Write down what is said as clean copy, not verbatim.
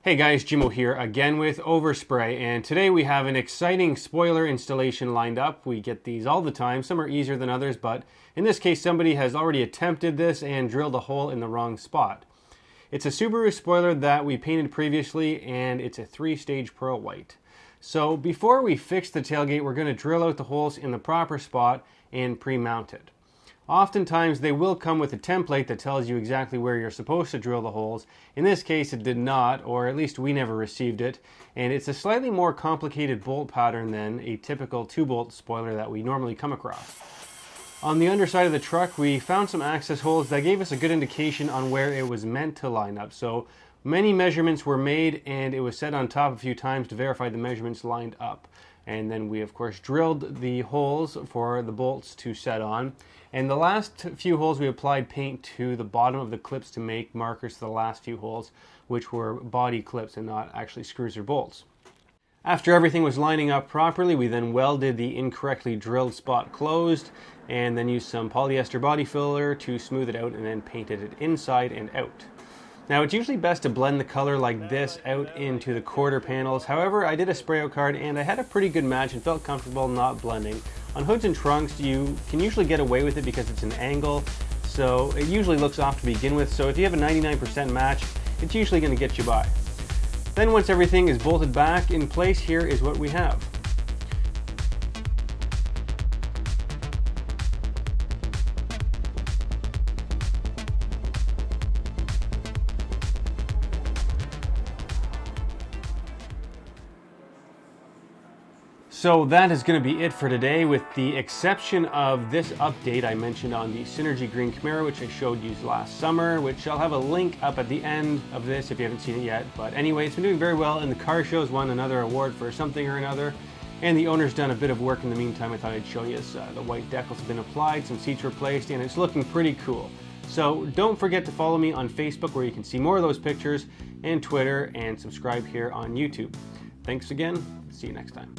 Hey guys, Jimmo here again with Overspray, and today we have an exciting spoiler installation lined up. We get these all the time. Some are easier than others, but in this case somebody has already attempted this and drilled a hole in the wrong spot. It's a Subaru spoiler that we painted previously, and it's a 3-stage pearl white. So before we fix the tailgate, we're going to drill out the holes in the proper spot and pre-mount it. Oftentimes they will come with a template that tells you exactly where you're supposed to drill the holes. In this case it did not, or at least we never received it, and it's a slightly more complicated bolt pattern than a typical 2-bolt spoiler that we normally come across. On the underside of the truck we found some access holes that gave us a good indication on where it was meant to line up. So many measurements were made and it was set on top a few times to verify the measurements lined up. And then we of course drilled the holes for the bolts to set on. And the last few holes we applied paint to the bottom of the clips to make markers to the last few holes, which were body clips and not actually screws or bolts. After everything was lining up properly, we then welded the incorrectly drilled spot closed and then used some polyester body filler to smooth it out and then painted it inside and out. Now it's usually best to blend the color like this out into the quarter panels. However, I did a spray out card and I had a pretty good match and felt comfortable not blending. On hoods and trunks you can usually get away with it because it's an angle, so it usually looks off to begin with. So if you have a 99% match, it's usually going to get you by. Then once everything is bolted back in place, here is what we have. So that is going to be it for today, with the exception of this update I mentioned on the Synergy Green Camaro, which I showed you last summer, which I'll have a link up at the end of this if you haven't seen it yet. But anyway, it's been doing very well, and the car show's won another award for something or another, and the owner's done a bit of work in the meantime. I thought I'd show you. The white decals have been applied, some seats replaced, and it's looking pretty cool. So don't forget to follow me on Facebook where you can see more of those pictures, and Twitter, and subscribe here on YouTube. Thanks again. See you next time.